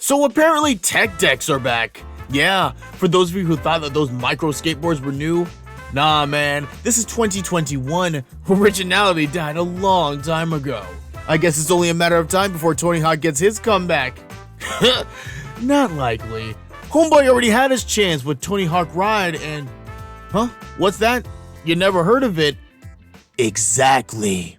So apparently tech decks are back. Yeah, for those of you who thought that those micro skateboards were new, nah man, this is 2021. Originality died a long time ago. I guess it's only a matter of time before Tony Hawk gets his comeback. Not likely. Homeboy already had his chance with Tony Hawk Ride and... Huh? What's that? You never heard of it? Exactly.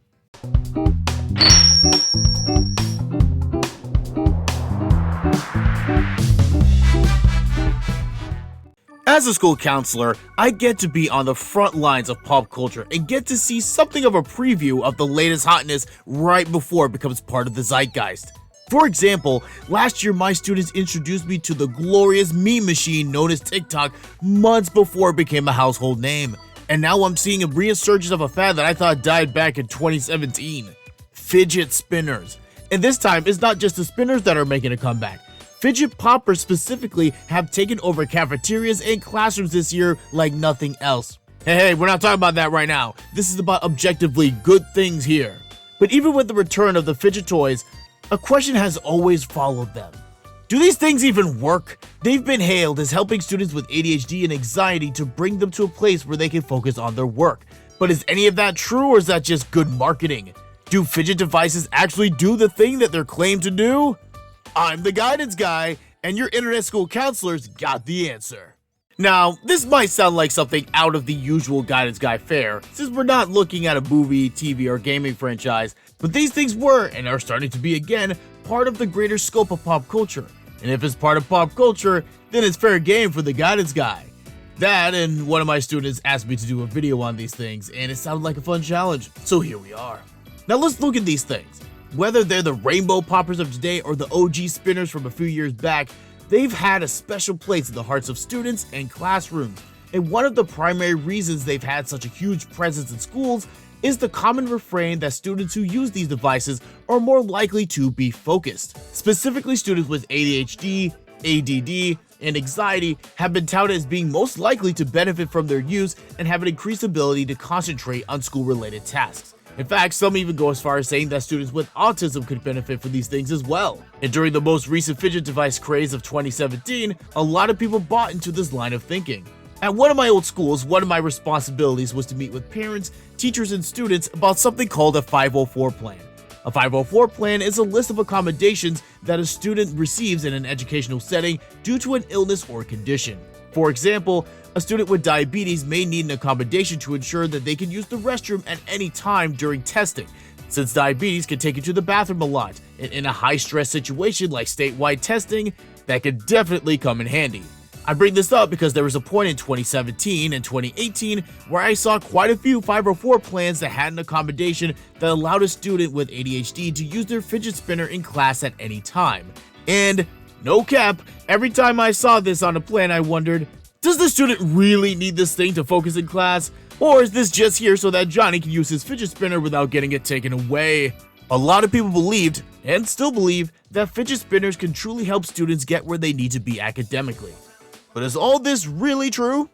As a school counselor, I get to be on the front lines of pop culture and get to see something of a preview of the latest hotness right before it becomes part of the zeitgeist. For example, last year my students introduced me to the glorious meme machine known as TikTok months before it became a household name. And now I'm seeing a resurgence of a fad that I thought died back in 2017. Fidget spinners. And this time, it's not just the spinners that are making a comeback. Fidget poppers specifically have taken over cafeterias and classrooms this year like nothing else. Hey, we're not talking about that right now. This is about objectively good things here. But even with the return of the fidget toys, a question has always followed them. Do these things even work? They've been hailed as helping students with ADHD and anxiety to bring them to a place where they can focus on their work. But is any of that true, or is that just good marketing? Do fidget devices actually do the thing that they're claimed to do? I'm the guidance guy, and your internet school counselor's got the answer. Now, this might sound like something out of the usual guidance guy fare, since we're not looking at a movie, TV, or gaming franchise, but these things were, and are starting to be again, part of the greater scope of pop culture. And if it's part of pop culture, then it's fair game for the guidance guy. That, and one of my students asked me to do a video on these things, and it sounded like a fun challenge, so here we are. Now let's look at these things. Whether they're the rainbow poppers of today or the OG spinners from a few years back, they've had a special place in the hearts of students and classrooms. And one of the primary reasons they've had such a huge presence in schools is the common refrain that students who use these devices are more likely to be focused. Specifically, students with ADHD, ADD, and anxiety have been touted as being most likely to benefit from their use and have an increased ability to concentrate on school-related tasks. In fact, some even go as far as saying that students with autism could benefit from these things as well. And during the most recent fidget device craze of 2017, a lot of people bought into this line of thinking. At one of my old schools, one of my responsibilities was to meet with parents, teachers, and students about something called a 504 plan. A 504 plan is a list of accommodations that a student receives in an educational setting due to an illness or condition. For example, a student with diabetes may need an accommodation to ensure that they can use the restroom at any time during testing, since diabetes can take you to the bathroom a lot, and in a high-stress situation like statewide testing, that could definitely come in handy. I bring this up because there was a point in 2017 and 2018 where I saw quite a few 504 plans that had an accommodation that allowed a student with ADHD to use their fidget spinner in class at any time. And, no cap, every time I saw this on a plan I wondered, does the student really need this thing to focus in class? Or is this just here so that Johnny can use his fidget spinner without getting it taken away? A lot of people believed, and still believe, that fidget spinners can truly help students get where they need to be academically. But is all this really true?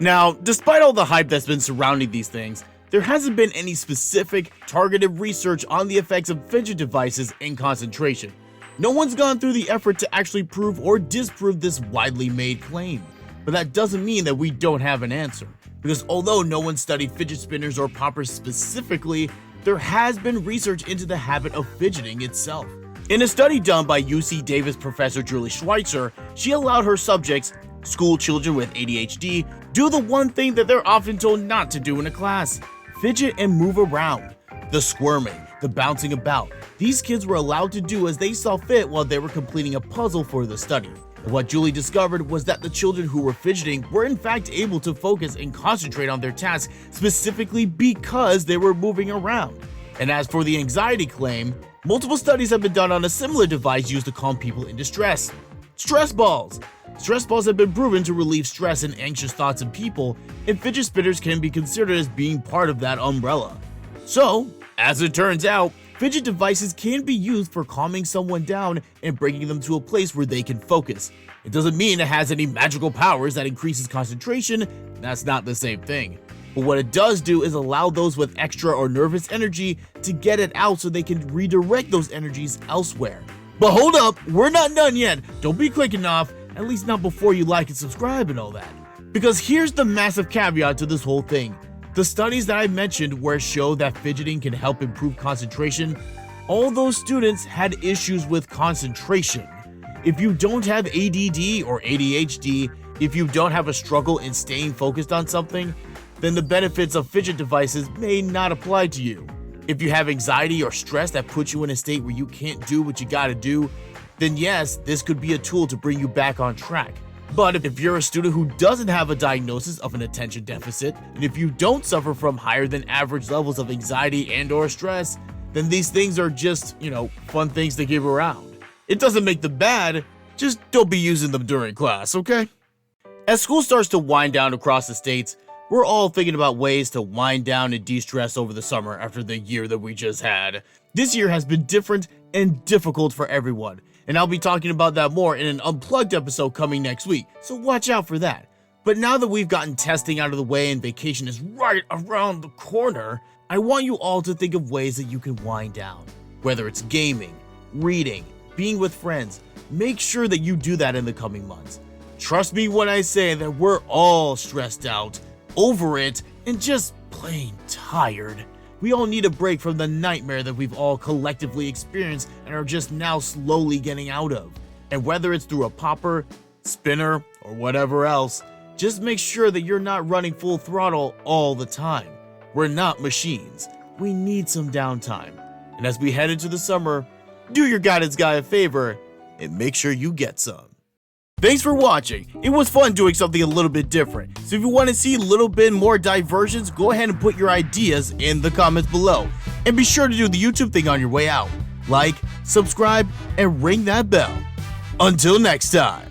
Now, despite all the hype that's been surrounding these things, there hasn't been any specific, targeted research on the effects of fidget devices in concentration. No one's gone through the effort to actually prove or disprove this widely made claim. But that doesn't mean that we don't have an answer, because although no one studied fidget spinners or poppers specifically, there has been research into the habit of fidgeting itself. In a study done by UC Davis professor Julie Schweitzer, she allowed her subjects, school children with ADHD, do the one thing that they're often told not to do in a class: fidget and move around. The squirming, the bouncing about, these kids were allowed to do as they saw fit while they were completing a puzzle for the study. And what Julie discovered was that the children who were fidgeting were in fact able to focus and concentrate on their tasks specifically because they were moving around. And as for the anxiety claim, multiple studies have been done on a similar device used to calm people in distress: stress balls. Stress balls have been proven to relieve stress and anxious thoughts in people, and fidget spinners can be considered as being part of that umbrella. So, as it turns out, fidget devices can be used for calming someone down and bringing them to a place where they can focus. It doesn't mean it has any magical powers that increases concentration. That's not the same thing. But what it does do is allow those with extra or nervous energy to get it out so they can redirect those energies elsewhere. But hold up, we're not done yet. Don't be clicking off, at least not before you like and subscribe and all that. Because here's the massive caveat to this whole thing. The studies that I mentioned where it showed that fidgeting can help improve concentration, all those students had issues with concentration. If you don't have ADD or ADHD, if you don't have a struggle in staying focused on something, then the benefits of fidget devices may not apply to you. If you have anxiety or stress that puts you in a state where you can't do what you gotta do, then yes, this could be a tool to bring you back on track. But if you're a student who doesn't have a diagnosis of an attention deficit, and if you don't suffer from higher than average levels of anxiety and or stress, then these things are just, fun things to give around. It doesn't make them bad, just don't be using them during class, okay? As school starts to wind down across the states, we're all thinking about ways to wind down and de-stress over the summer after the year that we just had. This year has been different and difficult for everyone, and I'll be talking about that more in an unplugged episode coming next week, so watch out for that. But now that we've gotten testing out of the way and vacation is right around the corner, I want you all to think of ways that you can wind down. Whether it's gaming, reading, being with friends, make sure that you do that in the coming months. Trust me when I say that we're all stressed out, over it, and just plain tired. We all need a break from the nightmare that we've all collectively experienced and are just now slowly getting out of. And whether it's through a popper, spinner, or whatever else, just make sure that you're not running full throttle all the time. We're not machines. We need some downtime. And as we head into the summer, do your guidance guy a favor and make sure you get some. Thanks for watching. It was fun doing something a little bit different. So if you want to see a little bit more diversions, go ahead and put your ideas in the comments below. And be sure to do the YouTube thing on your way out. Like, subscribe, and ring that bell. Until next time.